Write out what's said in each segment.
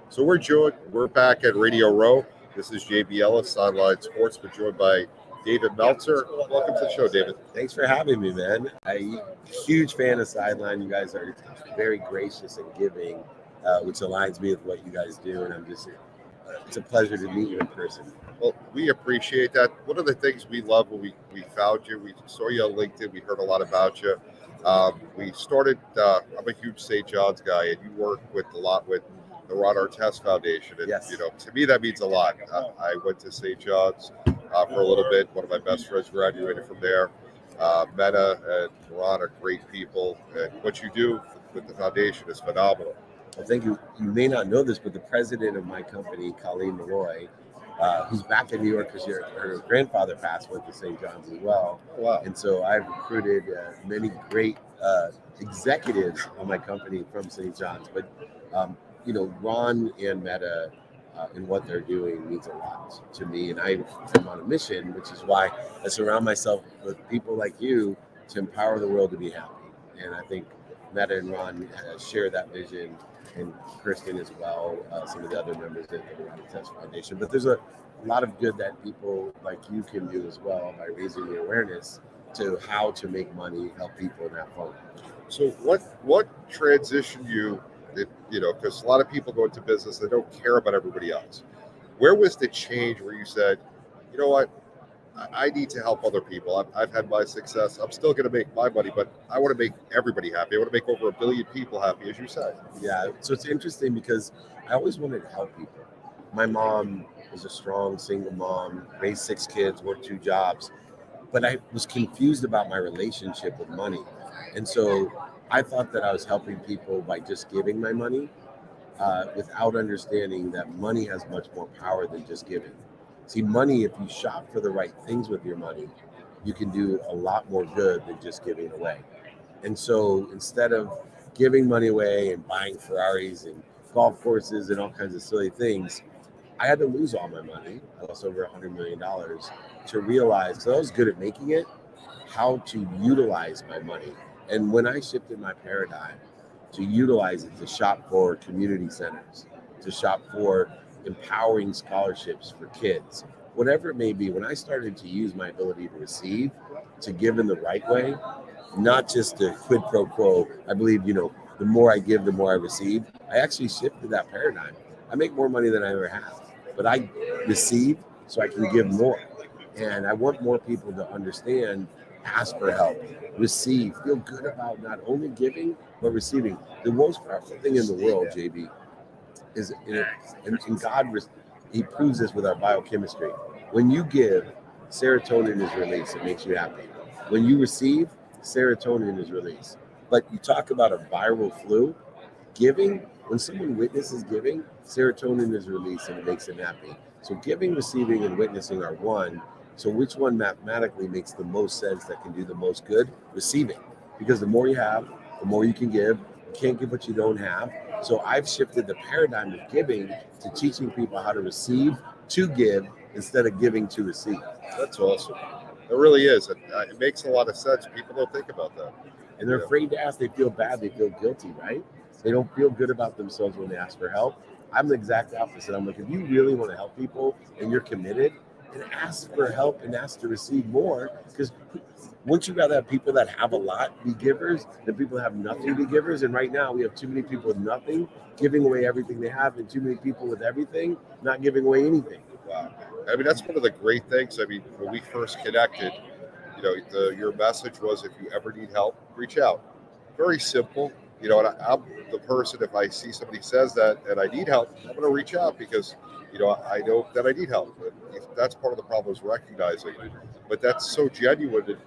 So we're back at Radio Row. This is JB Ellis, Sideline Sports. We're joined by David Meltzer. Welcome to the show, David. Thanks for having me, man. I'm a huge fan of Sideline. You guys are very gracious and giving, which aligns me with what you guys do. And it's a pleasure to meet you in person. Well, we appreciate that. One of the things we love when we found you, we saw you on LinkedIn, we heard a lot about you. We started, I'm a huge St. John's guy, and you work with a lot with the Ron Artest Foundation. And, Yes. to me, that means a lot. I went to St. John's for a little bit. One of my best friends graduated from there. Meta and Ron are great people. And what you do with the foundation is phenomenal. Well, thank you. You may not know this, but the president of my company, Colleen Malloy, who's back in New York because her grandfather passed, went to St. John's as well. Wow. And so I've recruited many great executives on my company from St. John's. But, Ron and Meta and what they're doing means a lot to me. And I am on a mission, which is why I surround myself with people like you to empower the world to be happy. And I think Meta and Ron share that vision, and Kristen as well, some of the other members of the Ron Artest Foundation. But there's a lot of good that people like you can do as well by raising the awareness to how to make money, help people, and have fun. So what transitioned you, because a lot of people go into business, they don't care about everybody else. Where was the change where you said, you know what, I need to help other people. I've had my success. I'm still going to make my money, but I want to make everybody happy. I want to make over 1 billion people happy, as you said. Yeah, so it's interesting because I always wanted to help people. My mom was a strong single mom, raised 6 kids, worked 2 jobs, but I was confused about my relationship with money. And so I thought that I was helping people by just giving my money without understanding that money has much more power than just giving. See, money, if you shop for the right things with your money, you can do a lot more good than just giving away. And so instead of giving money away and buying Ferraris and golf courses and all kinds of silly things, I had to lose all my money. I lost over $100 million to realize, because I was good at making it, how to utilize my money. And when I shifted my paradigm to utilize it to shop for community centers, to shop for empowering scholarships for kids, whatever it may be, when I started to use my ability to receive, to give in the right way, not just a quid pro quo, I believe, the more I give, the more I receive. I actually shifted that paradigm. I make more money than I ever have, but I receive so I can give more. And I want more people to understand, ask for help, receive, feel good about not only giving, but receiving. The most powerful thing in the world, JB, is, and God, he proves this with our biochemistry. When you give, serotonin is released. It makes you happy. When you receive, serotonin is released. But you talk about a viral flu, giving, when someone witnesses giving, serotonin is released and it makes them happy. So giving, receiving, and witnessing are one. So which one mathematically makes the most sense that can do the most good? Receiving. Because the more you have, the more you can give. You can't give what you don't have. So I've shifted the paradigm of giving to teaching people how to receive to give instead of giving to receive. That's awesome. It really is. It makes a lot of sense. People don't think about that. And they're afraid to ask. They feel bad. They feel guilty, right? They don't feel good about themselves when they ask for help. I'm the exact opposite. I'm like, if you really want to help people and you're committed, and ask for help and ask to receive more, because wouldn't you rather have people that have a lot be givers than people that have nothing be givers? And right now we have too many people with nothing giving away everything they have, and too many people with everything not giving away anything. Wow. I mean, that's one of the great things. I mean, when we first connected, your message was, if you ever need help, reach out. Very simple. And I'm the person, if I see somebody says that and I need help, I'm going to reach out because, I know that I need help. That's part of the problem, is recognizing. But that's so genuine that,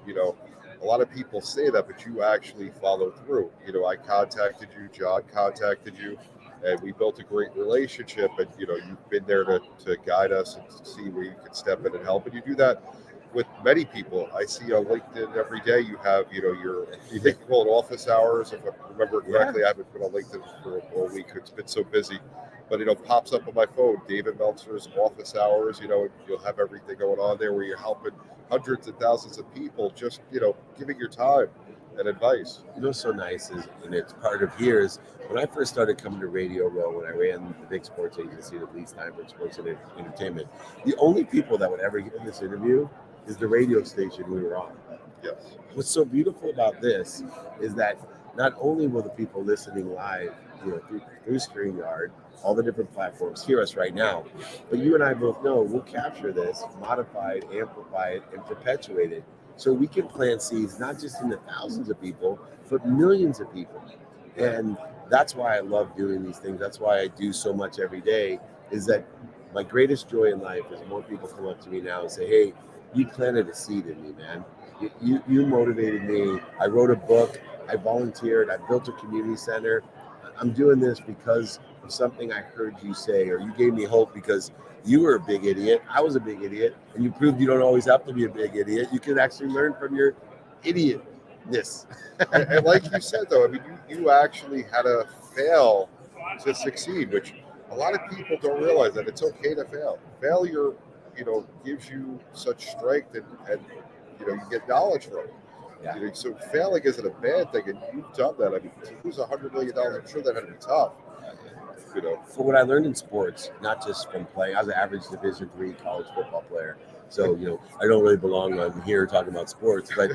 a lot of people say that, but you actually follow through. I contacted you, John contacted you, and we built a great relationship. And, you've been there to guide us and to see where you can step in and help. And you do that with many people. I see on LinkedIn every day you have, you think you call it office hours. If I remember correctly, I haven't been on LinkedIn for a week. It's been so busy. But it pops up on my phone, David Meltzer's office hours, and you'll have everything going on there where you're helping hundreds of thousands of people, just, giving your time. and advice. You know what's so nice is, and it's part of here, is when I first started coming to Radio Row, when I ran the big sports agency that leads time for sports and entertainment, the only people that would ever hear this interview is the radio station we were on. Yes. What's so beautiful about this is that not only will the people listening live, through StreamYard, all the different platforms hear us right now, but you and I both know we'll capture this, modify it, amplify it, and perpetuate it, so we can plant seeds not just in the thousands of people, but millions of people. And that's why I love doing these things. That's why I do so much every day. Is that my greatest joy in life is more people come up to me now and say, "Hey, you planted a seed in me, man. You motivated me. I wrote a book. I volunteered. I built a community center. I'm doing this because of something I heard you say, or you gave me hope because you were a big idiot. I was a big idiot, and you proved you don't always have to be a big idiot. You can actually learn from your idiotness." And like you said, though, I mean, you actually had to fail to succeed, which a lot of people don't realize that it's okay to fail. Failure, gives you such strength, and you get knowledge from it. Yeah. So failing isn't a bad thing, and you've done that. I mean, to lose $100 million, I'm sure that had to be tough. For what I learned in sports, not just from playing, I was an average Division III college football player. So, I don't really belong on here talking about sports, but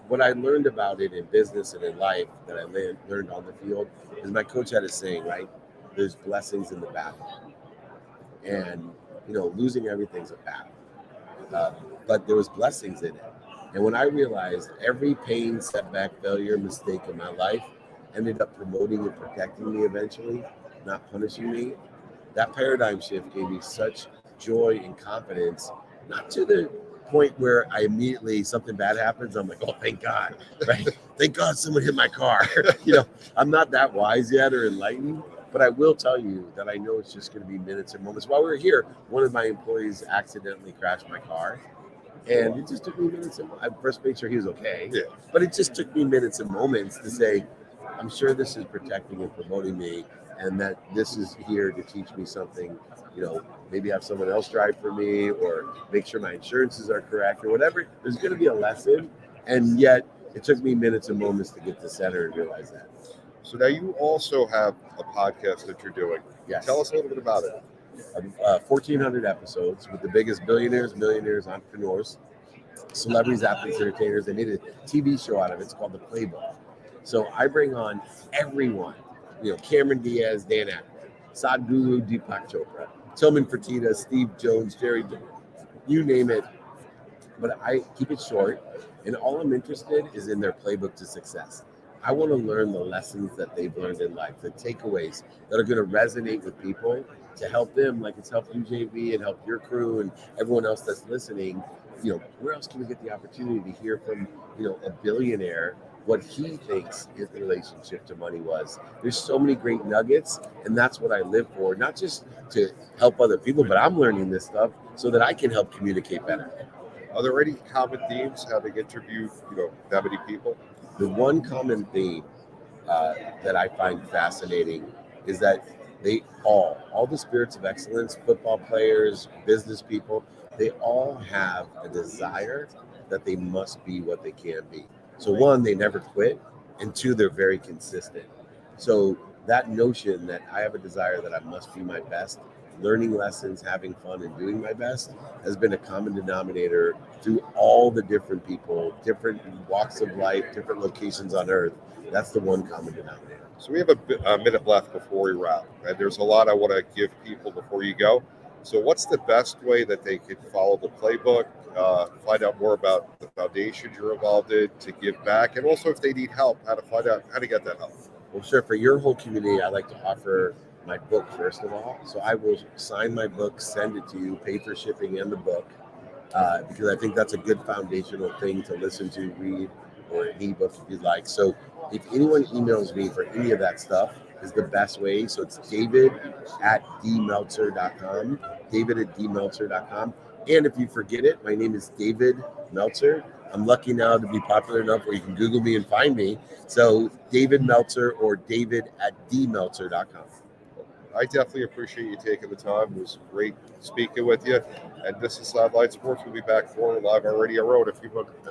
what I learned about it in business and in life that I learned on the field is my coach had a saying, right? There's blessings in the battle. And, losing everything's a battle. But there was blessings in it. And when I realized every pain, setback, failure, mistake in my life ended up promoting and protecting me eventually, not punishing me, that paradigm shift gave me such joy and confidence, not to the point where I immediately, something bad happens, I'm like, oh, thank God, right? Thank God someone hit my car. I'm not that wise yet or enlightened, but I will tell you that I know it's just going to be minutes and moments. While we were here, one of my employees accidentally crashed my car. And it just took me minutes and I first made sure he was okay. Yeah. But it just took me minutes and moments to say, I'm sure this is protecting and promoting me, and that this is here to teach me something, maybe have someone else drive for me, or make sure my insurances are correct, or whatever. There's going to be a lesson. And yet it took me minutes and moments to get to center and realize that. So now you also have a podcast that you're doing. Yes. Tell us a little bit about it. 1,400 episodes with the biggest billionaires, millionaires, entrepreneurs, celebrities, athletes, entertainers. They made a TV show out of it. It's called The Playbook. So I bring on everyone, Cameron Diaz, Dan Aykroyd, Sadhguru, Deepak Chopra, Tillman Fertitta, Steve Jones, Jerry, you name it. But I keep it short, and all I'm interested is in their playbook to success. I want to learn the lessons that they've learned in life, the takeaways that are going to resonate with people to help them, like it's helped you, JV, and help your crew and everyone else that's listening. Where else can we get the opportunity to hear from, a billionaire, what he thinks his relationship to money was? There's so many great nuggets, and that's what I live for, not just to help other people, but I'm learning this stuff so that I can help communicate better. Are there any common themes having interviewed, that many people? The one common theme that I find fascinating is that they all the spirits of excellence, football players, business people, they all have a desire that they must be what they can be. So one, they never quit, and two, they're very consistent. So that notion that I have a desire that I must be my best, learning lessons, having fun, and doing my best has been a common denominator through all the different people, different walks of life, different locations on earth. That's the one common denominator. So we have a minute left before we wrap, and there's a lot I want to give people before you go. So what's the best way that they could follow the playbook, find out more about the foundation you're involved in, to give back, and also if they need help, how to find out how to get that help? Well, sure. For your whole community, I like to offer my book first of all. So I will sign my book, send it to you, pay for shipping and the book, because I think that's a good foundational thing to listen to, read, or an ebook if you'd like. So if anyone emails me for any of that stuff, is the best way. So it's david@dmeltzer.com, david@dmeltzer.com. And if you forget it, my name is David Meltzer. I'm lucky now to be popular enough where you can Google me and find me. So David Meltzer or david@dmeltzer.com. I definitely appreciate you taking the time. It was great speaking with you. And this is Sideline Sports. We'll be back for live on Radio Road in a few more minutes.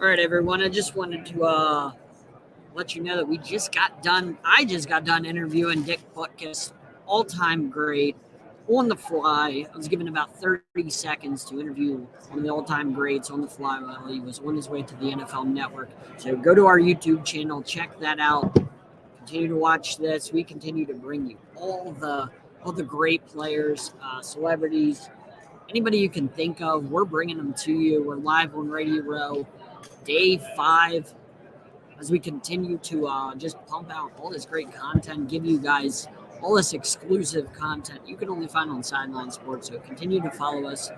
All right, everyone. I just wanted to let you know that we just got done. I just got done interviewing Dick Butkus, all-time great, on the fly. I was given about 30 seconds to interview one of the all-time greats on the fly while he was on his way to the NFL Network. So go to our YouTube channel, check that out. Continue to watch this. We continue to bring you all the great players, celebrities, anybody you can think of. We're bringing them to you. We're live on Radio Row, day 5, as we continue to just pump out all this great content, give you guys all this exclusive content you can only find on Sideline Sports. So continue to follow us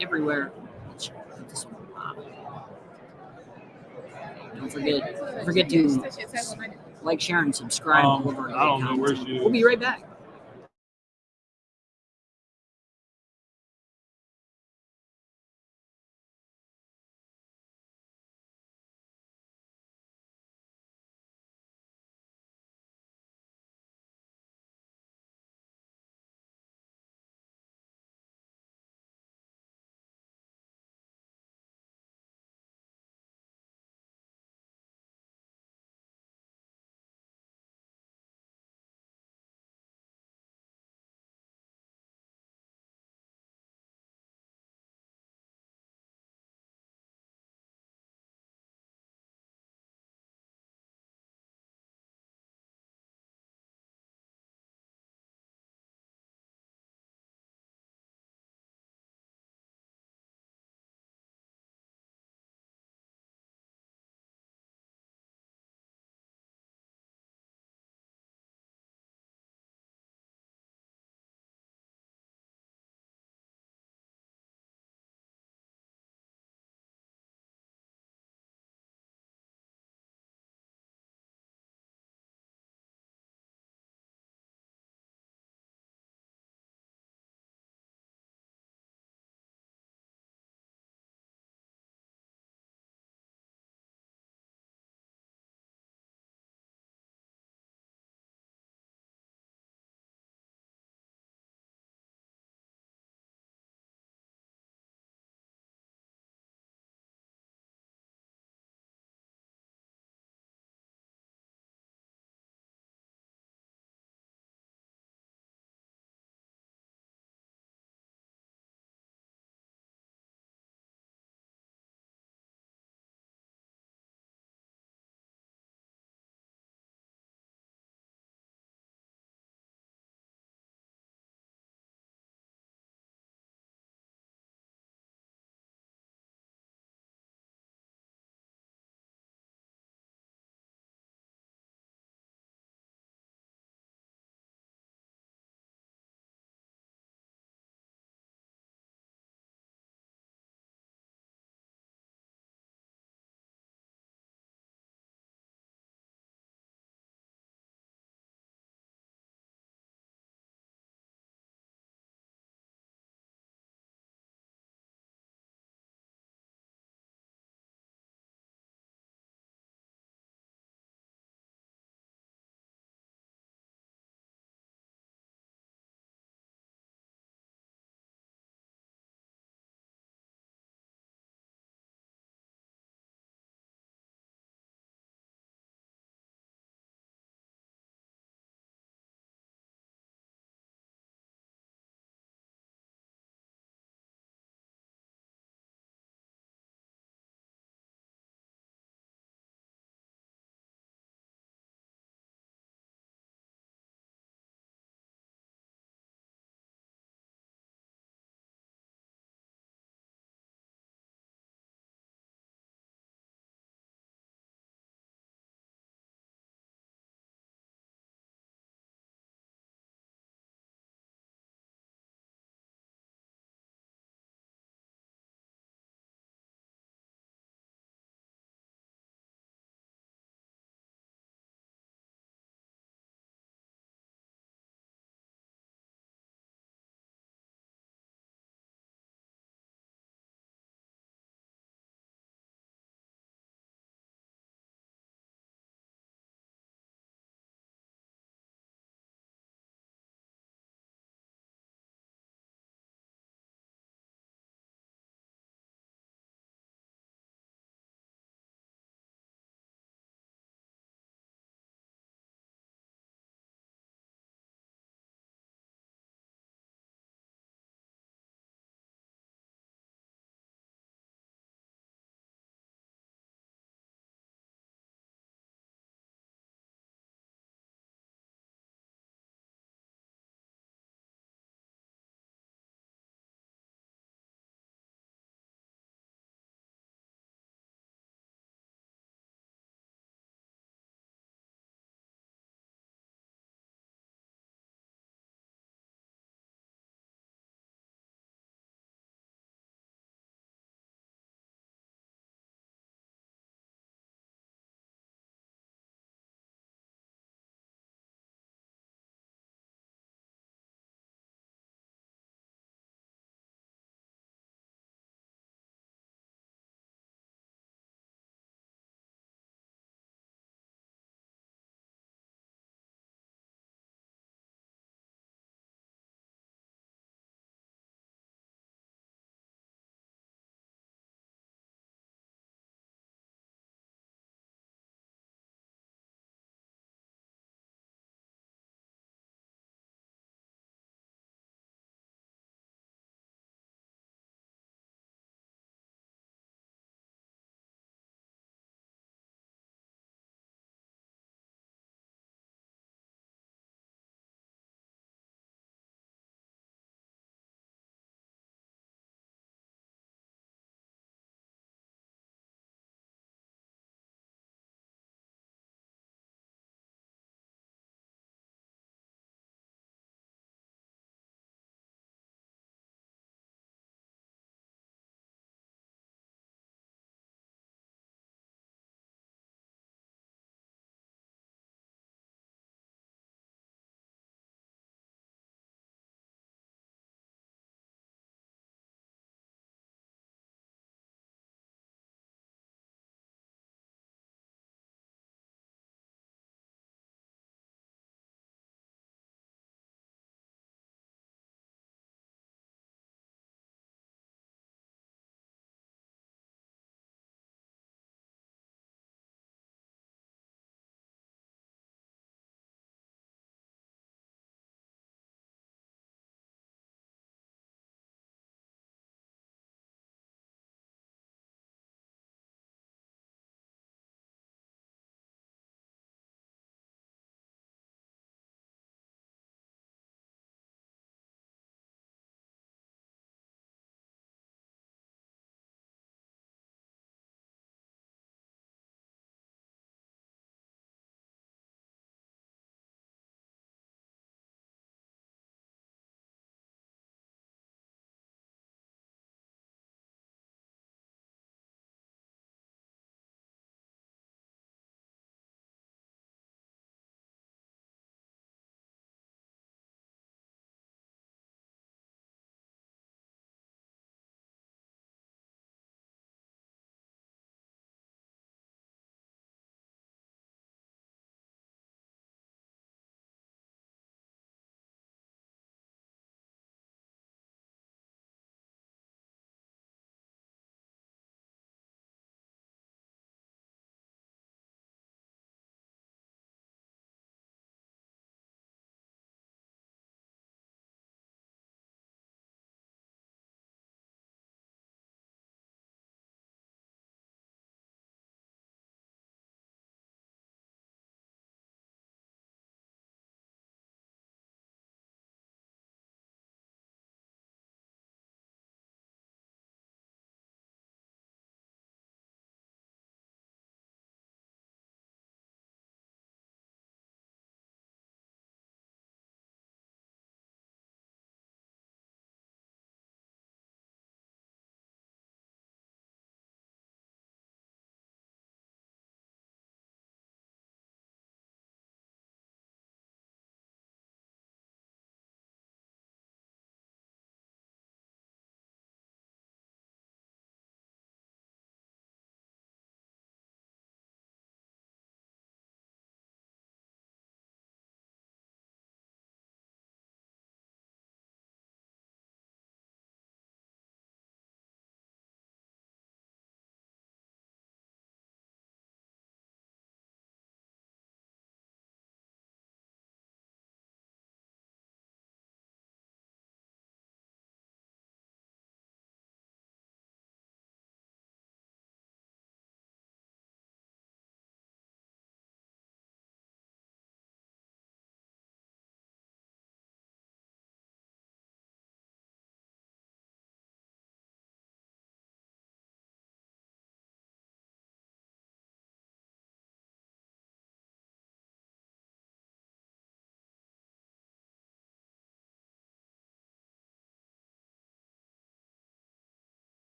everywhere. Let's put this on. Don't forget to like, share, and subscribe to all of our great I don't know where content. she is. We'll be right back.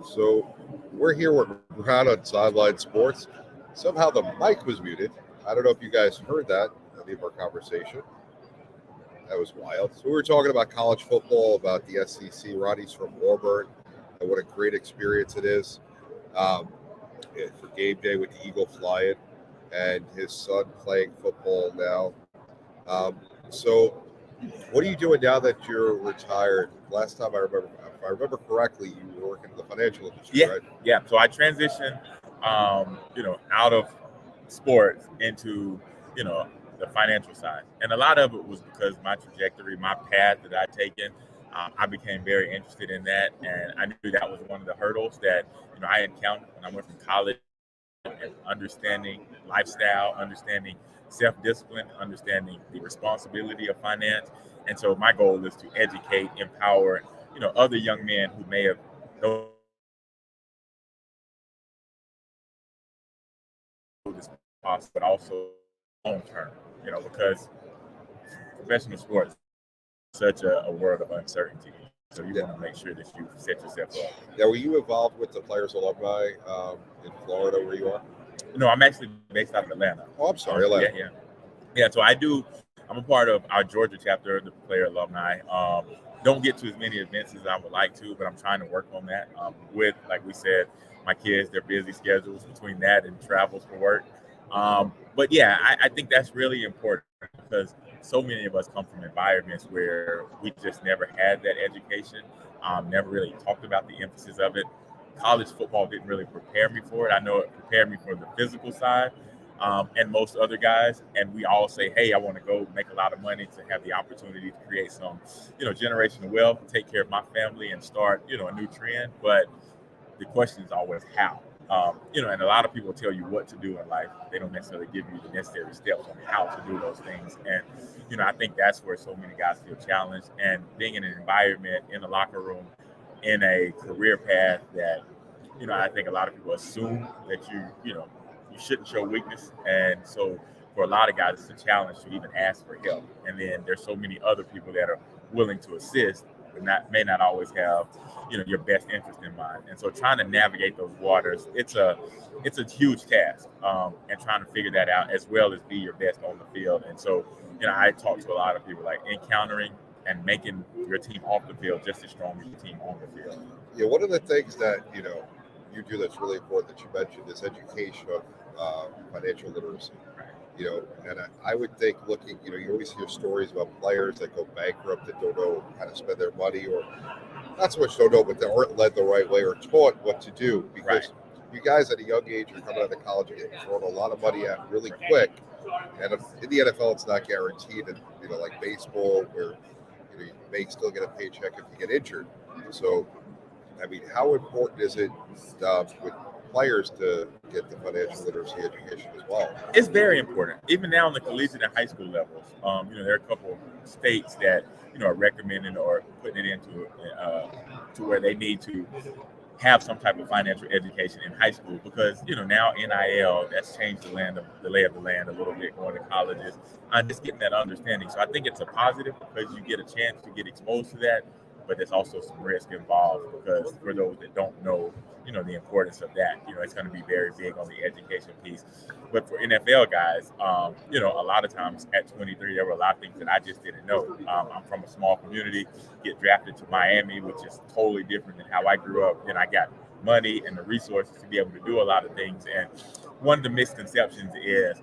So we're here with Ron on Sideline Sports. Somehow the mic was muted. I don't know if you guys heard that any of our conversation. That was wild. So we were talking about college football, about the SEC. Ronnie's from Auburn, and what a great experience it is for game day with the Eagle flying, and his son playing football now. So, what are you doing now that you're retired? Last time if I remember correctly, you were working in the financial industry, right? Yeah. So I transitioned, out of sports into, the financial side, and a lot of it was because my trajectory, my path that I'd taken. I became very interested in that, and I knew that was one of the hurdles that I encountered when I went from college, and understanding lifestyle, understanding self-discipline, understanding the responsibility of finance. And so my goal is to educate, empower, other young men who may have known this cost, but also long term, because professional sports is such a world of uncertainty. So you want to make sure that you set yourself up. Now, were you involved with the Players Alumni in Florida where you are? No, I'm actually based out of Atlanta. Oh, I'm sorry, Atlanta. Yeah. So I'm a part of our Georgia chapter, the Player Alumni. Don't get to as many events as I would like to, but I'm trying to work on that. With, like we said, my kids, their busy schedules between that and travels for work. But yeah, I think that's really important because so many of us come from environments where we just never had that education, never really talked about the emphasis of it. College football didn't really prepare me for it. I know it prepared me for the physical side, and most other guys. And we all say, hey, I want to go make a lot of money to have the opportunity to create some, generational wealth, take care of my family and start, a new trend. But the question is always how. And a lot of people tell you what to do in life. They don't necessarily give you the necessary steps on how to do those things. And, I think that's where so many guys feel challenged. And being in an environment, in a locker room, in a career path that, I think a lot of people assume that you shouldn't show weakness. And so for a lot of guys, it's a challenge to even ask for help. And then there's so many other people that are willing to assist, but may not always have, your best interest in mind. And so trying to navigate those waters, it's a huge task, and trying to figure that out as well as be your best on the field. And so, I talk to a lot of people like encountering and making your team off the field just as strong as your team on the field. Yeah, one of the things that you do that's really important that you mentioned is education of financial literacy. And I would think looking, you always hear stories about players that go bankrupt that don't know how to spend their money, or not so much don't know, but they aren't led the right way or taught what to do. Because you guys at a young age are coming out of college and getting thrown a lot of money out really quick. And in the NFL, it's not guaranteed. And, like baseball, where you may still get a paycheck if you get injured. So, I mean, how important is it with players to get the financial literacy education as well? It's very important. Even now in the collegiate and high school levels, there are a couple of states that are recommending or putting it into to where they need to have some type of financial education in high school because now NIL that's changed the lay of the land a little bit, going to colleges and just getting that understanding. So I think it's a positive because you get a chance to get exposed to that, but there's also some risk involved because for those that don't know, the importance of that, it's going to be very big on the education piece. But for NFL guys, a lot of times at 23, there were a lot of things that I just didn't know. I'm from a small community, get drafted to Miami, which is totally different than how I grew up. And I got money and the resources to be able to do a lot of things. And one of the misconceptions is,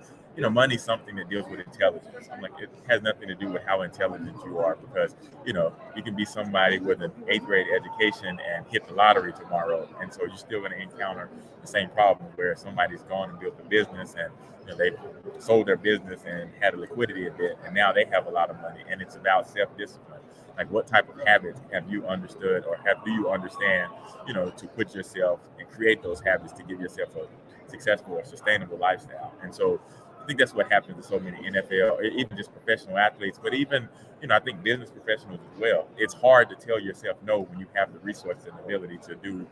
money's something that deals with intelligence. I'm like, it has nothing to do with how intelligent you are because, you can be somebody with an 8th grade education and hit the lottery tomorrow. And so you're still going to encounter the same problem where somebody's gone and built a business and they've sold their business and had a liquidity event and now they have a lot of money. And it's about self-discipline. Like what type of habits have you understood or do you understand, to put yourself and create those habits to give yourself a successful or sustainable lifestyle. And so I think that's what happens to so many NFL, or even just professional athletes, but even, I think business professionals as well. It's hard to tell yourself no when you have the resources and ability to do,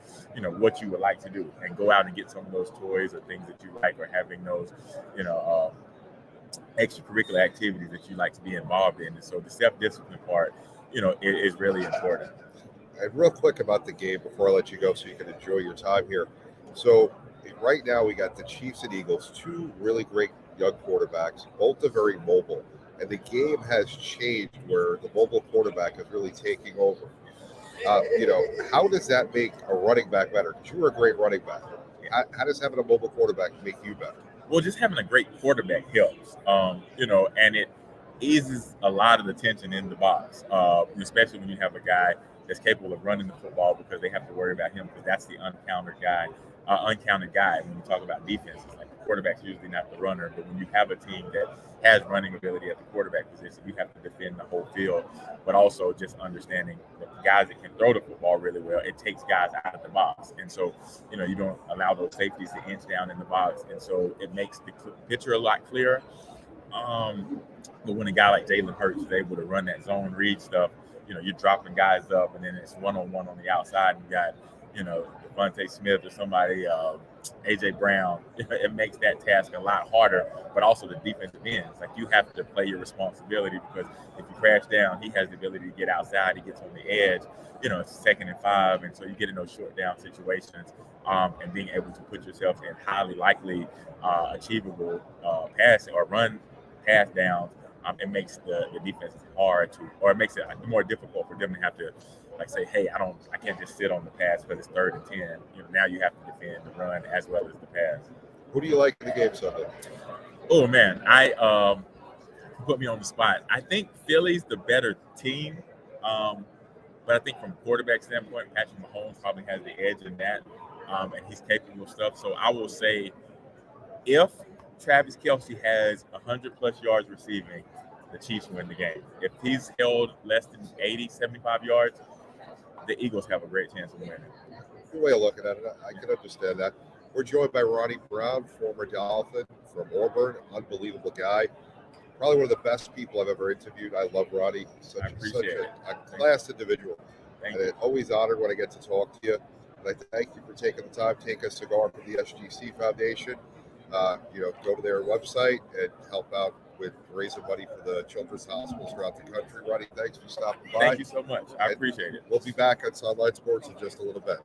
what you would like to do and go out and get some of those toys or things that you like or having those, extracurricular activities that you like to be involved in. And so the self-discipline part, is really important. And real quick about the game before I let you go, so you can enjoy your time here. So right now we got the Chiefs and Eagles, two really great young quarterbacks. Both are very mobile, and the game has changed where the mobile quarterback is really taking over. How does that make a running back better? Because you were a great running back. How does having a mobile quarterback make you better? Well, just having a great quarterback helps, and it eases a lot of the tension in the box, especially when you have a guy that's capable of running the football because they have to worry about him because that's the uncounted guy. When you talk about defenses, like the quarterback's usually not the runner, but when you have a team that has running ability at the quarterback position, you have to defend the whole field, but also just understanding that the guys that can throw the football really well, it takes guys out of the box, and so you don't allow those safeties to inch down in the box, and so it makes the picture a lot clearer. But when a guy like Jalen Hurts is able to run that zone read stuff, you're dropping guys up, and then it's one-on-one on the outside, and you got, Devontae Smith or somebody, AJ Brown. It makes that task a lot harder, but also the defensive ends. Like, you have to play your responsibility because if you crash down, he has the ability to get outside. He gets on the edge. It's 2nd and 5, and so you get in those short down situations, and being able to put yourself in highly likely, achievable passing or run pass downs. It makes the defenses hard to, or it makes it more difficult for them to have to, like, say, hey, I can't just sit on the pass because it's 3rd and 10. Now you have to defend the run as well as the pass. Who do you like in the game Sunday? Oh man, I put me on the spot. I think Philly's the better team, but I think from quarterback standpoint, Patrick Mahomes probably has the edge in that, and he's capable of stuff. So I will say, if Travis Kelce has 100+ yards receiving, the Chiefs win the game. If he's held less than 80, 75 yards, the Eagles have a great chance of winning. Good way of looking at it. I can understand that. We're joined by Ronnie Brown, former Dolphin from Auburn, unbelievable guy. Probably one of the best people I've ever interviewed. I love Ronnie. Such a class individual. And it's always honored when I get to talk to you. And I thank you for taking the time to take a cigar from the SGC Foundation. Go to their website and help out with raising money for the children's hospitals throughout the country. Ronnie, thanks for stopping by. Thank you so much. I appreciate it. We'll be back on Sideline Sports in just a little bit.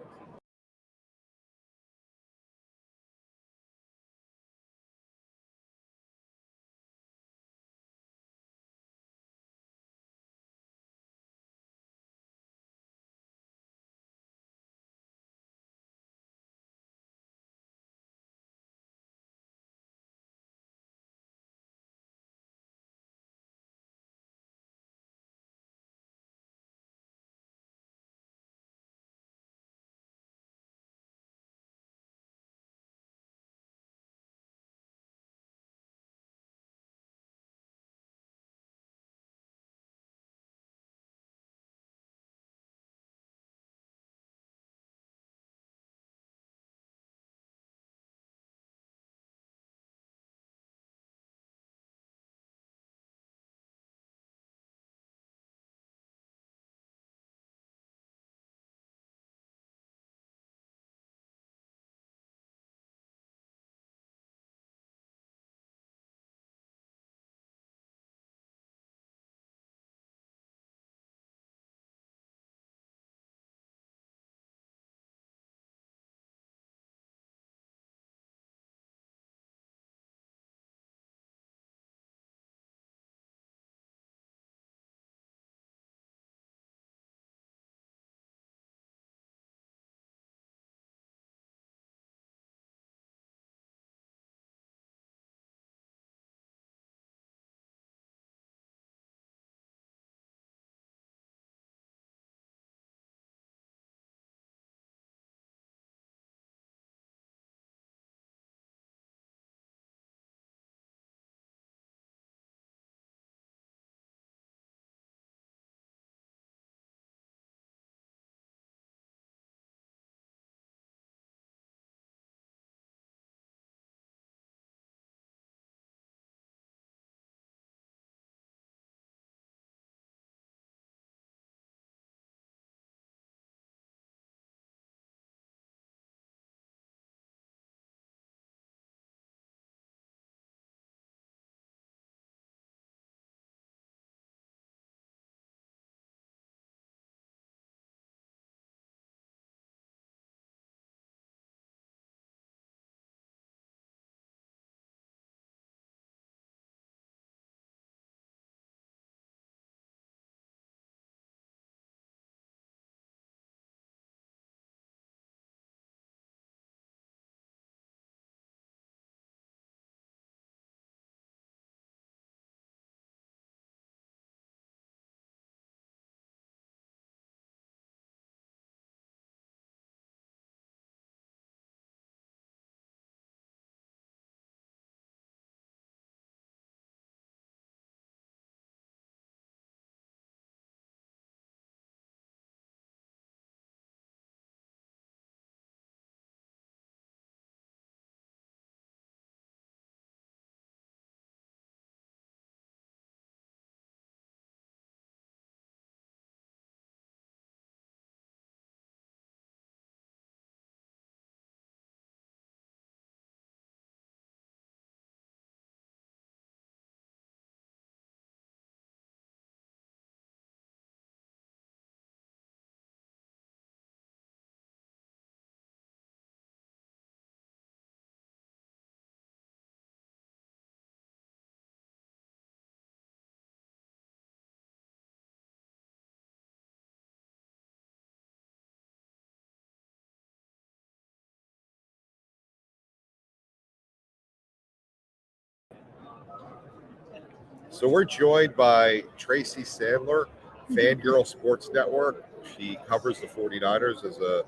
So we're joined by Tracy Sandler, Fangirl Sports Network. She covers the 49ers as a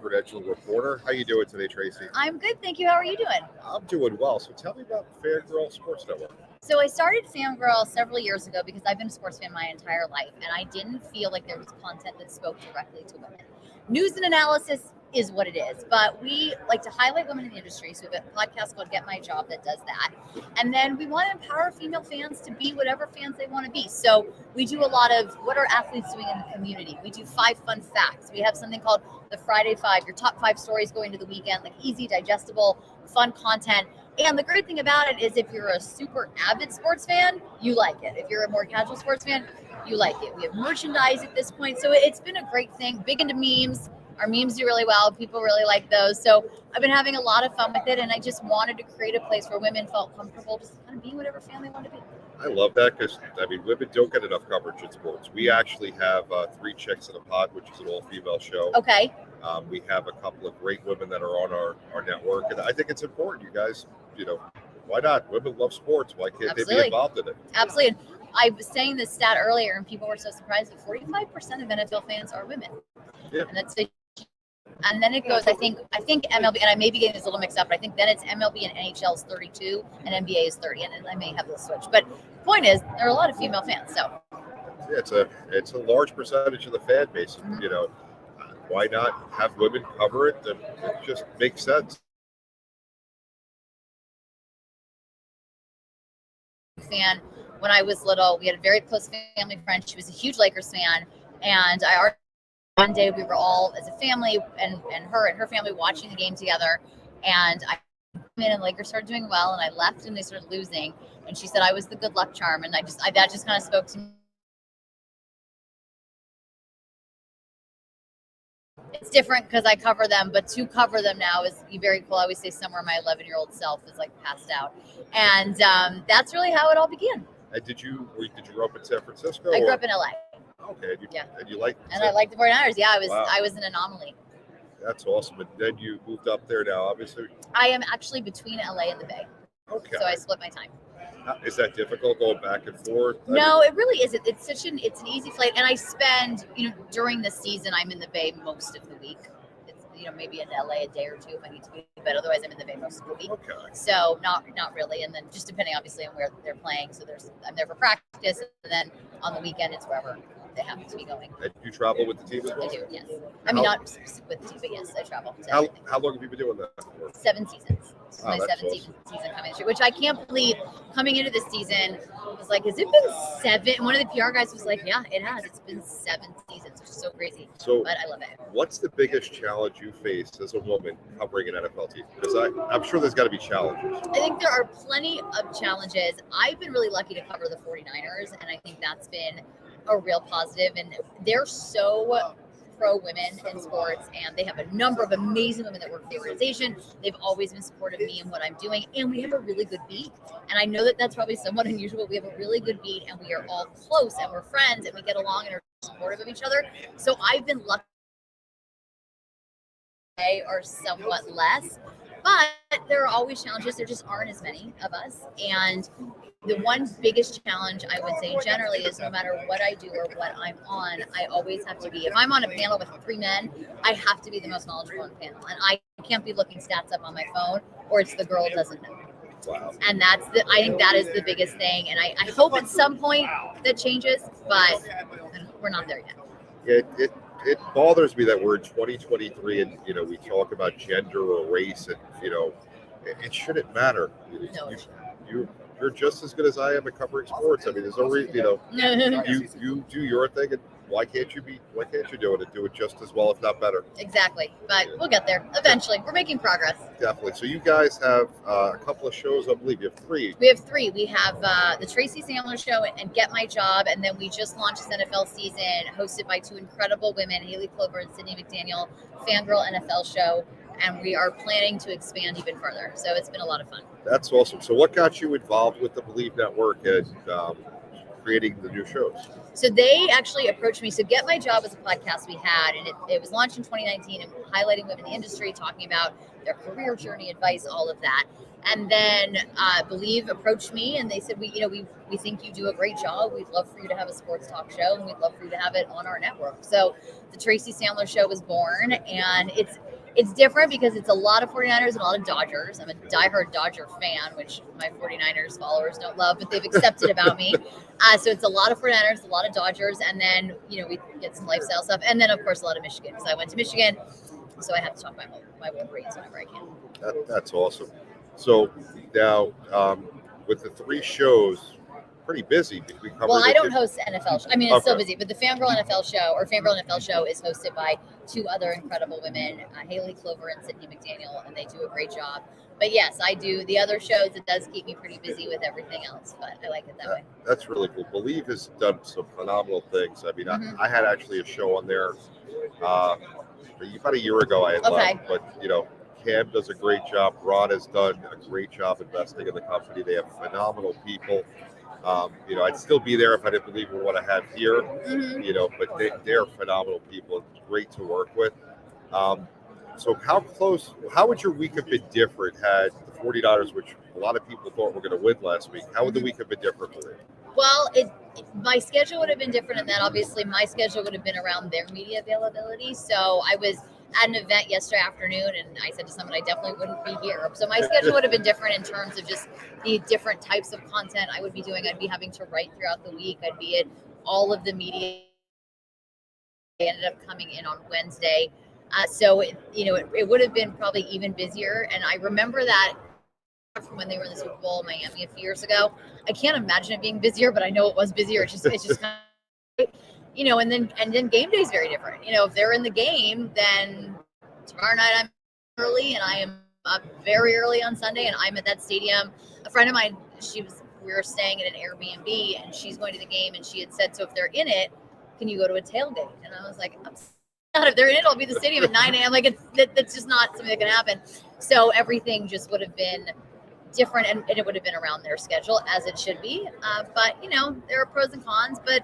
credentialed reporter. How you doing today, Tracy? I'm good, thank you. How are you doing? I'm doing well. So tell me about Fangirl Sports Network. So I started Fangirl several years ago because I've been a sports fan my entire life, and I didn't feel like there was content that spoke directly to women. News and analysis is what it is, but we like to highlight women in the industry. So we have a podcast called Get My Job that does that. And then we want to empower female fans to be whatever fans they want to be. So we do a lot of what are athletes doing in the community. We do 5 fun facts. We have something called the Friday 5, your top 5 stories going to the weekend, like easy, digestible, fun content. And the great thing about it is if you're a super avid sports fan, you like it. If you're a more casual sports fan, you like it. We have merchandise at this point. So it's been a great thing. Big into memes. Our memes do really well. People really like those. So I've been having a lot of fun with it. And I just wanted to create a place where women felt comfortable just kind of being whatever fan they want to be. I love that because, I mean, women don't get enough coverage in sports. We actually have 3 Chicks in a Pod, which is an all-female show. Okay. We have a couple of great women that are on our network. And I think it's important, you guys, why not? Women love sports. Why can't they be involved in it? Absolutely. And I was saying this stat earlier, and people were so surprised that 45% of NFL fans are women. Yeah. And then it goes, I think MLB, and I may be getting this a little mixed up, but I think then it's MLB and NHL is 32 and NBA is 30, and I may have this switch. But the point is, there are a lot of female fans. So yeah, it's a large percentage of the fan base. Mm-hmm. Why not have women cover it? It just makes sense. Fan, when I was little, we had a very close family friend. She was a huge Lakers fan, and one day we were all as a family and her and her family watching the game together, and I came in and Lakers started doing well, and I left and they started losing, and she said I was the good luck charm, and that just kind of spoke to me. It's different because I cover them, but to cover them now is very cool. I always say somewhere my 11-year-old self is like passed out, and that's really how it all began. And did you grow up in San Francisco? I grew up in LA. Okay. And you liked it? And I liked the 49ers. Yeah, Wow. I was an anomaly. That's awesome. And then you moved up there now, obviously. I am actually between LA and the Bay. Okay. So I split my time. Is that difficult going back and forth? No, it really isn't. It's an easy flight. And I spend, during the season, I'm in the Bay most of the week. It's, maybe in LA a day or two if I need to be, but otherwise I'm in the Bay most of the week. Okay. So not really. And then just depending obviously on where they're playing. So I'm there for practice, and then on the weekend it's wherever they happen to be going. And you travel with the team as well? I do, yes. I mean, not with the team, but yes, I travel. How long have you been doing that for? 7 seasons. This is my that's 17th awesome. season coming this year, which I can't believe. Coming into this season, I was like, has it been 7? And one of the PR guys was like, yeah, it has. It's been 7 seasons, which is so crazy. So but I love it. What's the biggest challenge you faced as a woman covering an NFL team? Because I'm sure there's got to be challenges. I think there are plenty of challenges. I've been really lucky to cover the 49ers, and I think that's been a real positive. And they're so pro women in sports, and they have a number of amazing women that work for the organization. They've always been supportive of me and what I'm doing, and we have a really good beat. And I know that that's probably somewhat unusual, but we have a really good beat, and we are all close, and we're friends, and we get along and are supportive of each other. So I've been lucky, or somewhat less, but there are always challenges. There just aren't as many of us, and the one biggest challenge I would say generally is no matter what I do or what I'm on, I always have to be, if I'm on a panel with 3 men, I have to be the most knowledgeable on the panel. And I can't be looking stats up on my phone, or it's the girl doesn't know. Wow. And I think that is the biggest thing. And I hope at some point that changes, but we're not there yet. It bothers me that we're in 2023 and, we talk about gender or race and, it shouldn't matter. No. You're just as good as I am at covering sports. I mean, there's no reason, you do your thing, and why can't you do it and do it just as well, if not better? Exactly. But we'll get there eventually. We're making progress. Definitely. So you guys have a couple of shows, I believe. You have 3. We have 3. We have the Tracy Sandler Show and Get My Job, and then we just launched this NFL season hosted by 2 incredible women, Haley Clover and Sydney McDaniel, Fangirl NFL Show, and we are planning to expand even further. So it's been a lot of fun. That's awesome. So what got you involved with the Believe Network and creating the new shows? So they actually approached me. So Get My Job was a podcast we had, and it was launched in 2019 and highlighting women in the industry, talking about their career journey, advice, all of that. And then Believe approached me and they said, we think you do a great job. We'd love for you to have a sports talk show and we'd love for you to have it on our network. So the Tracy Sandler Show was born, and it's different because it's a lot of 49ers and a lot of Dodgers. I'm a diehard Dodger fan, which my 49ers followers don't love, but they've accepted about me. So it's a lot of 49ers, a lot of Dodgers, and then, we get some lifestyle stuff. And then, of course, a lot of Michigan because I went to Michigan. So I have to talk about my Wolverines whenever I can. That's awesome. So now, with the 3 shows, pretty busy. We covered Well, I it. don't host NFL. I mean, it's still Okay. busy, but the Fangirl NFL show or Fangirl NFL show is hosted by 2 other incredible women, Haley Clover and Sydney McDaniel, and they do a great job. But yes, I do the other shows. It does keep me pretty busy with everything else, but I like it that way. That's really cool. Believe has done some phenomenal things. I mean, Mhm. I had actually a show on there about a year ago. I had left, but Cam does a great job. Ron has done a great job investing in the company. They have phenomenal people. I'd still be there if I didn't believe in what I have here. Mhm. But they're phenomenal people. It's great to work with. So how would your week have been different had the 49ers, which a lot of people thought were going to win last week, how would the week have been different for you? Well, my schedule would have been different in that obviously my schedule would have been around their media availability. So I was at an event yesterday afternoon and I said to someone I definitely wouldn't be here. So my schedule would have been different in terms of just the different types of content I would be doing. I'd be having to write throughout the week. I'd be at all of the media. They ended up coming in on Wednesday. So it would have been probably even busier. And I remember that from when they were in the Super Bowl in Miami a few years ago. I can't imagine it being busier, but I know it was busier. It's just kind of, and then game day is very different. If they're in the game, then tomorrow night I'm early and I am up very early on Sunday and I'm at that stadium. A friend of mine, we were staying at an Airbnb and she's going to the game and she had said, so if they're in it, can you go to a tailgate? And I was like, if they're in it, I'll be at the stadium at 9 a.m. Like that's just not something that can happen. So everything just would have been different and it would have been around their schedule as it should be. But there are pros and cons, but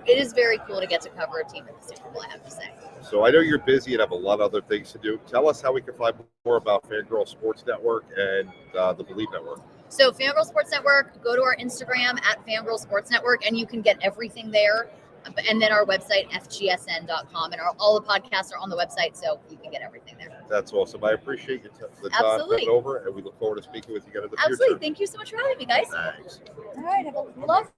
it is very cool to get to cover a team at the Super Bowl, I have to say. So I know you're busy and have a lot of other things to do. Tell us how we can find more about Fangirl Sports Network and the Believe Network. So Fangirl Sports Network, go to our Instagram at Fangirl Sports Network and you can get everything there. And then our website, fgsn.com. And all the podcasts are on the website, so you can get everything there. That's awesome. I appreciate the time coming over, and we look forward to speaking with you again in the future. Absolutely. Thank you so much for having me, guys. Thanks. All right. Have a love.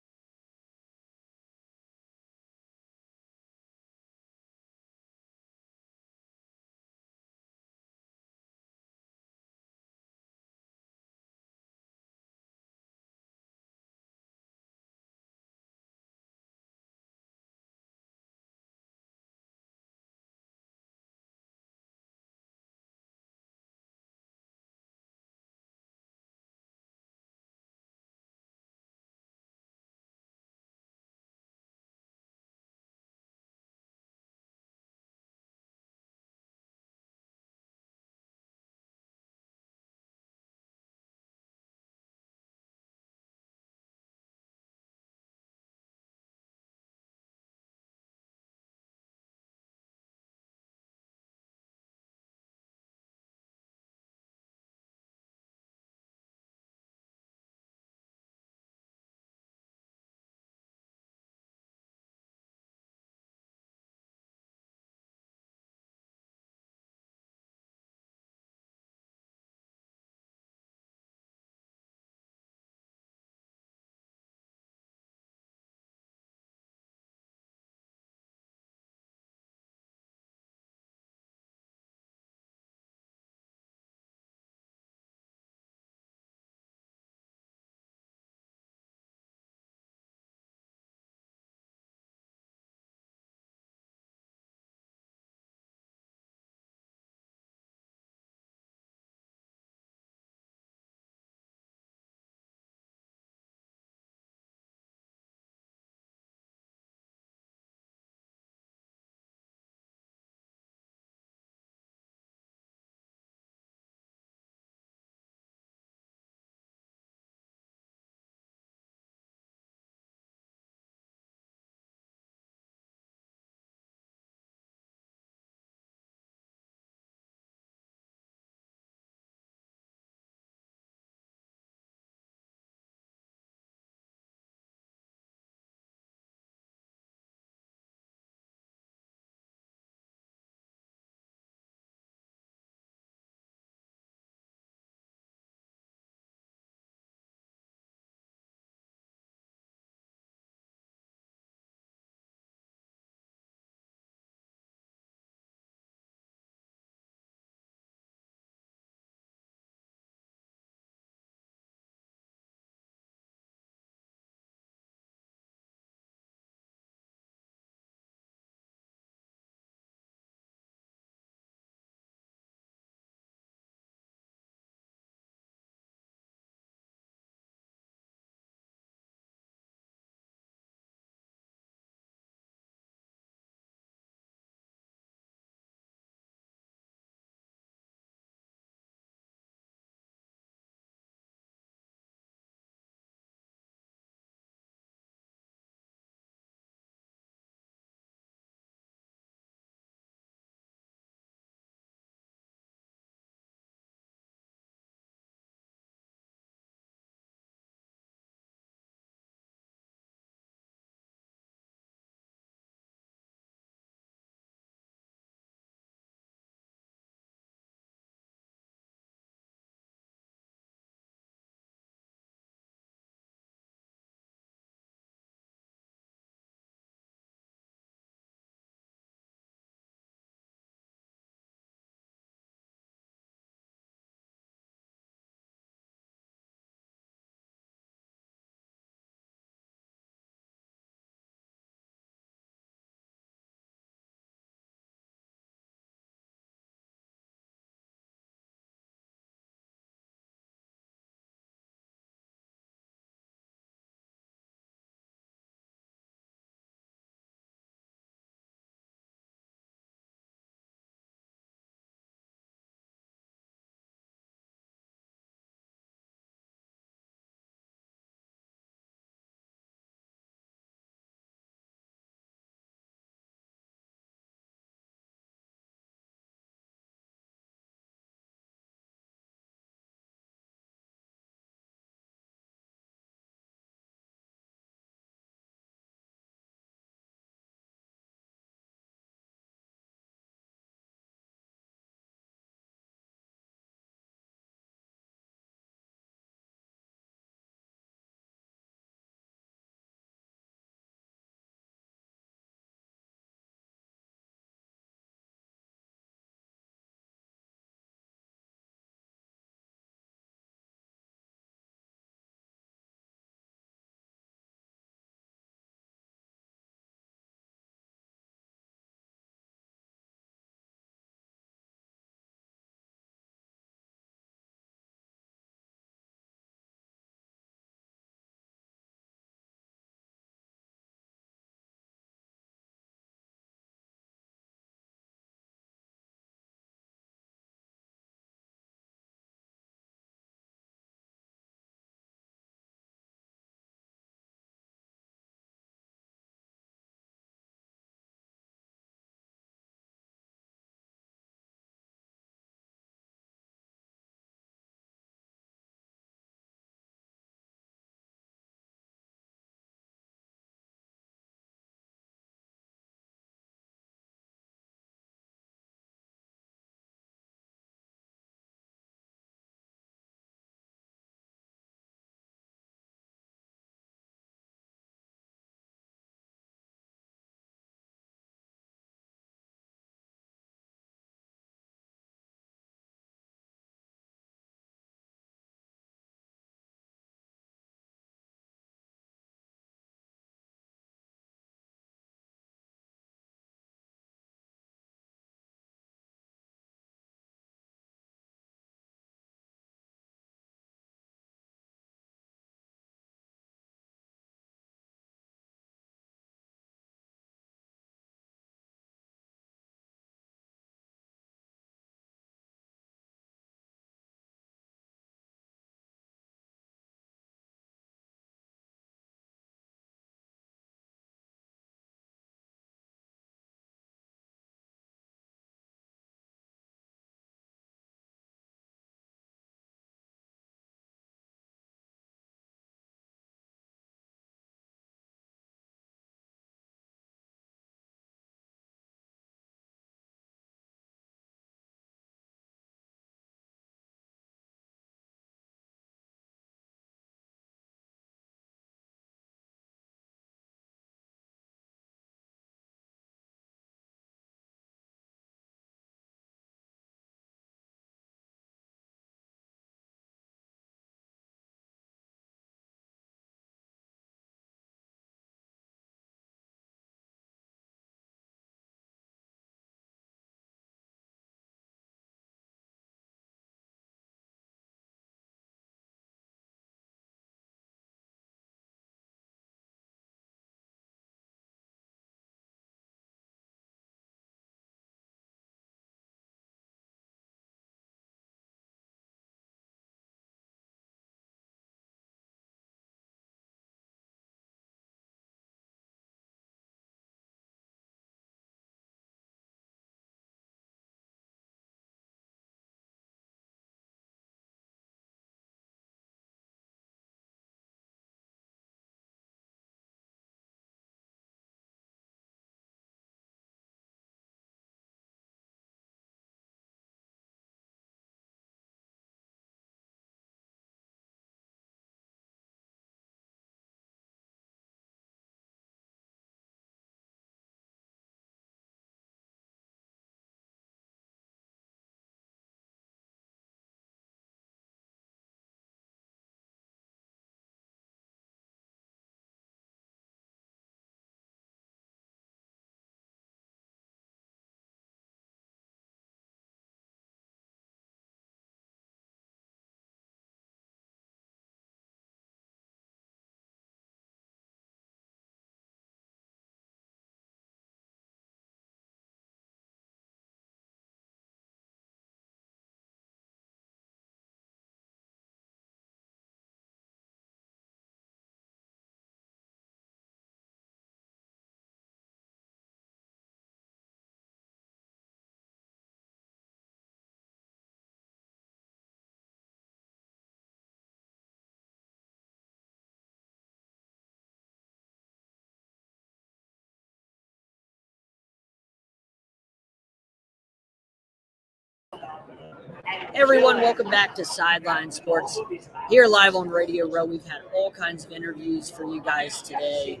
Everyone, welcome back to Sideline Sports. Here live on Radio Row, we've had all kinds of interviews for you guys today.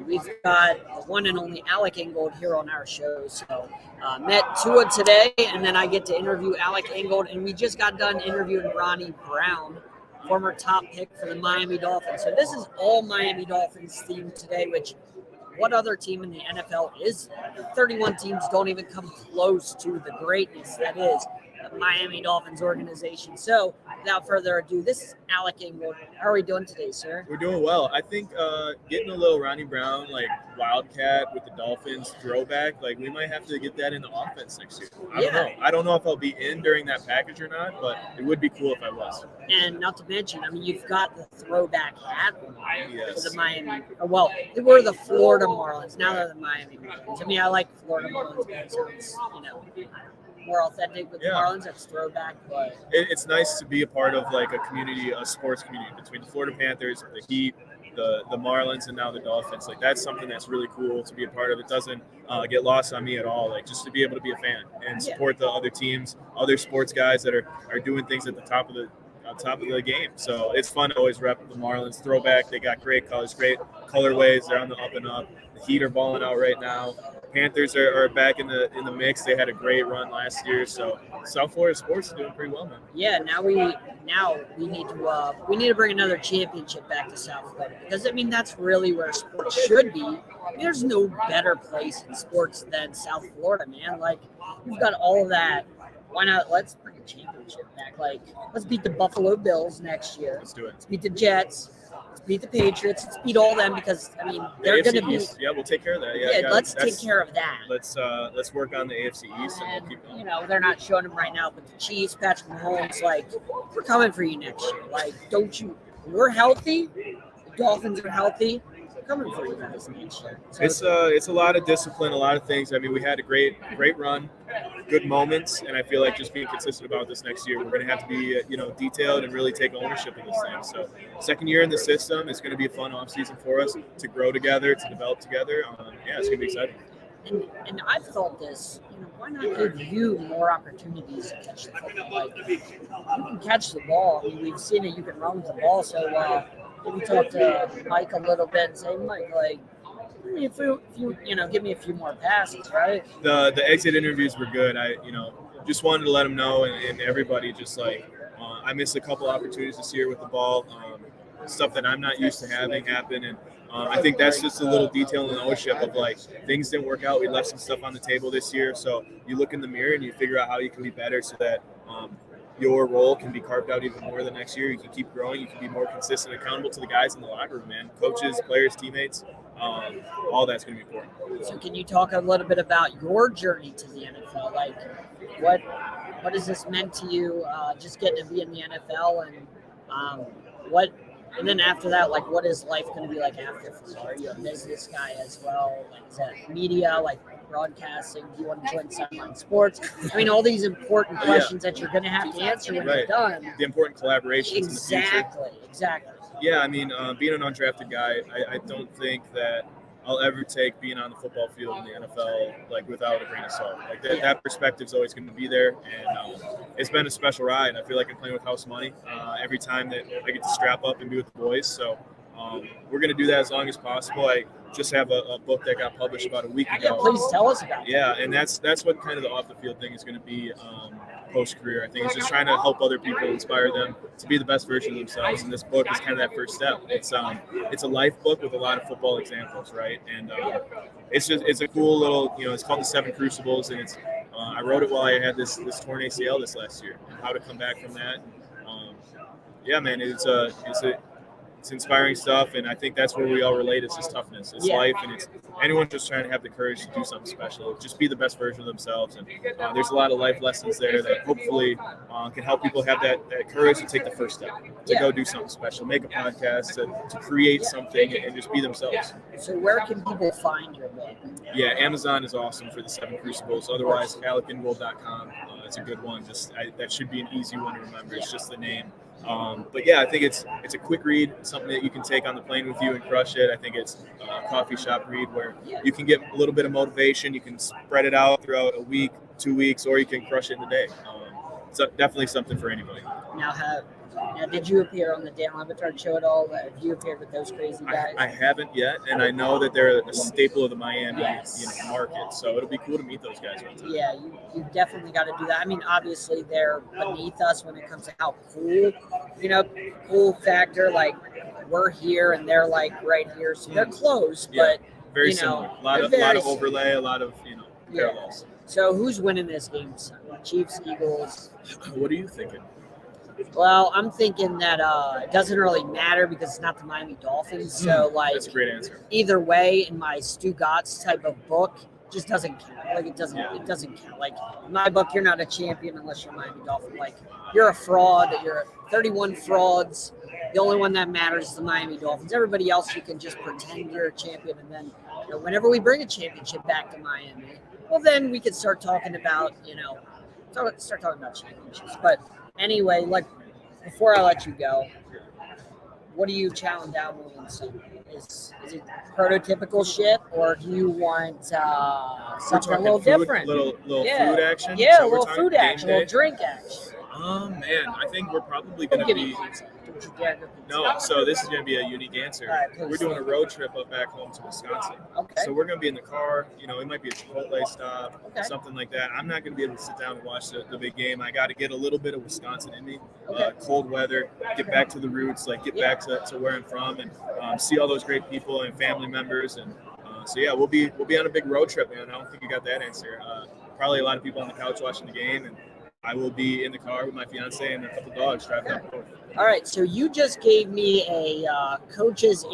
We've got the one and only Alec Ingold here on our show. So met Tua today, and then I get to interview Alec Ingold, and we just got done interviewing Ronnie Brown, former top pick for the Miami Dolphins. So this is all Miami Dolphins themed today, which what other team in the NFL is? 31 teams don't even come close to the greatness that is the Miami Dolphins organization. So, without further ado, this is Alec Ingold. How are we doing today, sir? We're doing well. I think getting a little Ronnie Brown, like Wildcat with the Dolphins throwback, like we might have to get that in the offense next year. I don't know. I don't know if I'll be in during that package or not, but it would be cool if I was. And not to mention, I mean, you've got the throwback hat on Yes. for the Miami. Well, they were the Florida Marlins. Now they're the Miami Marlins. I mean, I like Florida Marlins because it's, more authentic with the Marlins. That's throwback, but It's nice to be a part of like a community, a sports community between the Florida Panthers, the Heat, the Marlins, and now the Dolphins. Like that's something that's really cool to be a part of. It doesn't get lost on me at all. Like just to be able to be a fan and support the other teams, other sports guys that are doing things at the top of the game. So it's fun to always rep the Marlins throwback. They got great colors, great colorways. They're on the up and up. The Heat are balling out right now. Panthers are back in the mix. They had a great run last year, so South Florida sports is doing pretty well, man. Yeah, now we need to bring another championship back to South Florida because I mean that's really where sports should be. I mean, there's no better place in sports than South Florida, man. Like you've got all of that. Why not? Let's bring a championship back. Like let's beat the Buffalo Bills next year. Let's do it. Let's beat the Jets. Let's beat the Patriots. Let's beat all them because I mean they're going to be. Yeah, we'll take care of that. Yeah, let's take care of that. Let's work on the AFC East and we'll keep going. They're not showing them right now, but the Chiefs, Patrick Mahomes, like we're coming for you next year. Like, don't you? We're healthy. The Dolphins are healthy. We're coming for you guys next year. So, It's a lot of discipline, a lot of things. I mean, we had a great run, good moments, and I feel like just being consistent about this next year, we're going to have to be detailed and really take ownership of this thing. So, second year in the system, it's going to be a fun offseason for us to grow together, to develop together. It's going to be exciting. and I've thought this. Why not give you more opportunities to catch the football? Like, you can catch the ball. I mean, we've seen it. You can run with the ball. So maybe talk to Mike a little bit and say, Mike, like, give me a few more passes, right? The exit interviews were good. I just wanted to let them know and everybody just like I missed a couple opportunities this year with the ball, stuff that I'm not used to having happen, and I think that's just a little detail in the ownership of like things didn't work out. We left some stuff on the table this year, so you look in the mirror and you figure out how you can be better so that your role can be carved out even more the next year. You can keep growing. You can be more consistent, accountable to the guys in the locker room, man. Coaches, players, teammates, all that's going to be important. So can you talk a little bit about your journey to the NFL? Like, what has this meant to you, just getting to be in the NFL, and and then after that, like, what is life going to be like after football? Are you a business guy as well? Like, is that media, like broadcasting? Do you want to join Sideline Sports? I mean, all these important questions that you're going to have to answer when you're done. The important collaborations in the future. Exactly. Yeah, I mean, being an undrafted guy, I don't think that I'll ever take being on the football field in the NFL like without a grain of salt. Like that perspective is always going to be there, and it's been a special ride. I feel like I'm playing with house money every time that I get to strap up and be with the boys. So we're going to do that as long as possible. I just have a book that got published about a week ago. Yeah, please tell us about it. Yeah, and that's what kind of the off the field thing is going to be post-career. I think it's just trying to help other people, inspire them to be the best version of themselves. And this book is kind of that first step. It's a life book with a lot of football examples, right? And it's a cool little, it's called The 7 Crucibles, and it's I wrote it while I had this torn ACL this last year, and how to come back from that. Yeah, man, it's inspiring stuff, and I think that's where we all relate. It's just toughness, it's life, and it's anyone just trying to have the courage to do something special, just be the best version of themselves. And there's a lot of life lessons there that hopefully can help people have that courage to take the first step, to go do something special, make a podcast, to create something and just be themselves. So where can people find your book? Yeah, Amazon is awesome for The 7 Crucibles. Otherwise, AlecIngold.com. It's a good one. That should be an easy one to remember. It's just the name. But yeah, I think it's a quick read, something that you can take on the plane with you and crush it. I think it's a coffee shop read where you can get a little bit of motivation. You can spread it out throughout a week, 2 weeks, or you can crush it in a day. it's definitely something for anybody. Now, did you appear on the Dan Levitard show at all? Have you appeared with those crazy guys? I haven't yet, and I know that they're a staple of the Miami Yes. market. So it'll be cool to meet those guys one time. Yeah, you definitely got to do that. I mean, obviously they're beneath us when it comes to how cool, cool factor. Like we're here and they're like right here, so they're close, Yeah. but Very similar. A lot of overlay, a lot of parallels. So who's winning this game? Chiefs, Eagles. What are you thinking? Well, I'm thinking that it doesn't really matter because it's not the Miami Dolphins. So That's a great answer. Either way, in my Stu Gotts type of book, just doesn't count. Like it doesn't count. Like in my book, you're not a champion unless you're a Miami Dolphin. Like you're a fraud. You're 31 frauds. The only one that matters is the Miami Dolphins. Everybody else, you can just pretend you're a champion, and then whenever we bring a championship back to Miami, well, then we could start talking about start talking about championships. But anyway, like before I let you go, what are you chowing down on? Is it prototypical shit, or do you want something a little different? Little food action. Yeah, So a little food action, a little drink action. Man, I think we're probably going to be. No, so this is going to be a unique answer. Right, we're doing a road trip up back home to Wisconsin. Okay. So we're going to be in the car. It might be a Chipotle stop, Okay. something like that. I'm not going to be able to sit down and watch the big game. I got to get a little bit of Wisconsin in me. Okay. Cold weather, get back to the roots, get back to where I'm from, and see all those great people and family members. And so yeah, we'll be on a big road trip, man. I don't think you got that answer. Probably a lot of people on the couch watching the game, and I will be in the car with my fiance and a couple dogs driving up. All right, so you just gave me a coach's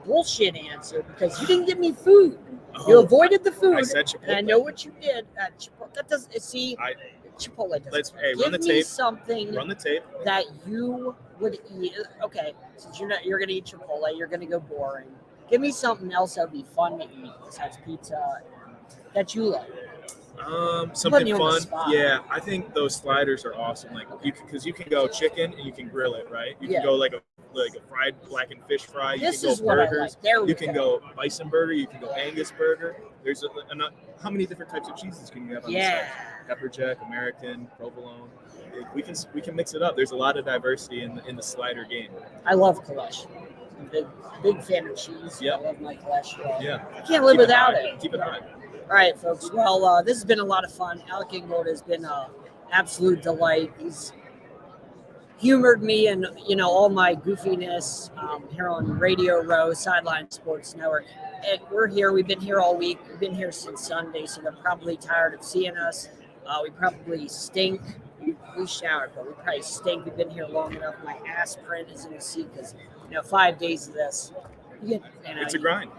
bullshit answer, because you didn't give me food. You avoided the food. I said Chipotle. And I know what you did. Chipotle. That doesn't Chipotle doesn't. Run the tape. Something. Run the tape. That you would eat. Okay, since you're gonna eat Chipotle, you're gonna go boring. Give me something else that would be fun to eat besides pizza that you love. Something fun. Yeah, I think those sliders are awesome. Because you can go chicken and you can grill it, right? You can go like a fried blackened fish fry. You This can is go what burgers. I like. There we you can go bison burger. You can go Angus burger. There's how many different types of cheeses can you have on the side? Pepper jack, American, provolone. We can mix it up. There's a lot of diversity in the slider game. I love cholesterol. I'm a big fan of cheese. Yep. I love my cholesterol. Yeah. I can't live without it. Keep it high. All right, folks. Well, this has been a lot of fun. Alec Ingold has been an absolute delight. He's humored me and all my goofiness here on Radio Row, Sideline Sports Network. And we're here. We've been here all week. We've been here since Sunday, so they're probably tired of seeing us. We probably stink. We showered, but we probably stink. We've been here long enough. My ass print is in the seat because 5 days of this. It's a grind.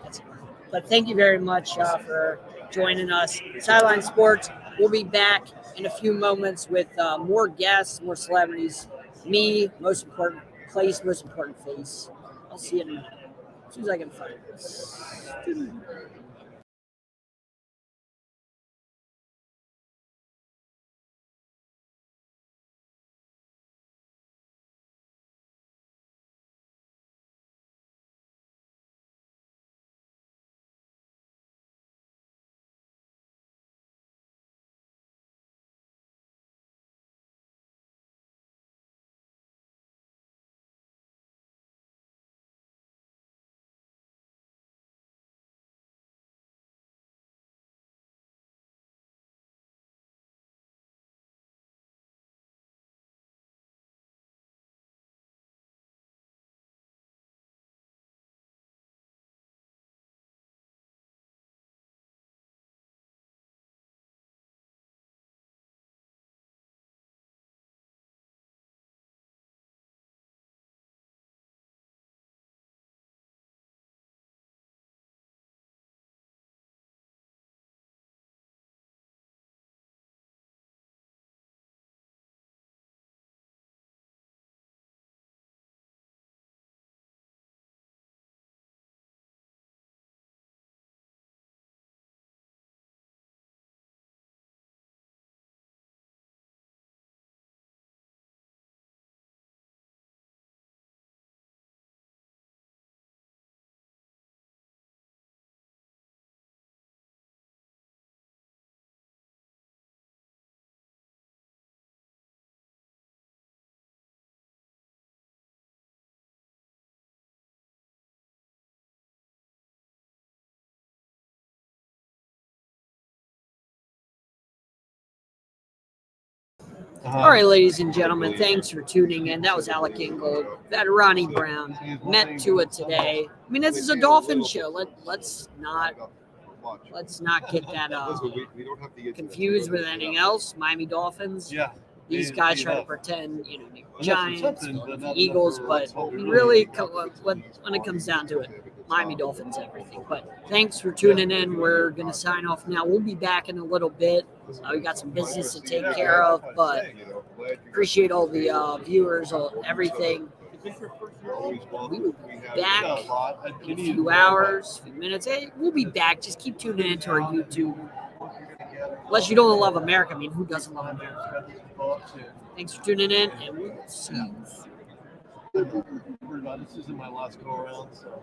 But thank you very much for joining us. Sideline Sports. We'll be back in a few moments with more guests, more celebrities. Me, most important place, most important face. I'll see you in a minute. As soon as I can find this. All right, ladies and gentlemen, thanks for tuning in. That was Alec Ingold, that Ronnie Brown. Met Tua today. I mean, this is a Dolphin show. Let's not get that we don't have to get confused with anything else. Miami Dolphins. Yeah. These guys try to pretend, Giants, Eagles, but really, when it comes down to it, Miami Dolphins, everything. But thanks for tuning in. We're going to sign off now. We'll be back in a little bit. We got some business to take care of, but appreciate all the viewers, everything. We will be back in a few hours, few minutes. Hey, we'll be back. Just keep tuning into our YouTube. Unless you don't love America. I mean, who doesn't love America? Thanks for tuning in, and we will see you. This isn't my last go around, so.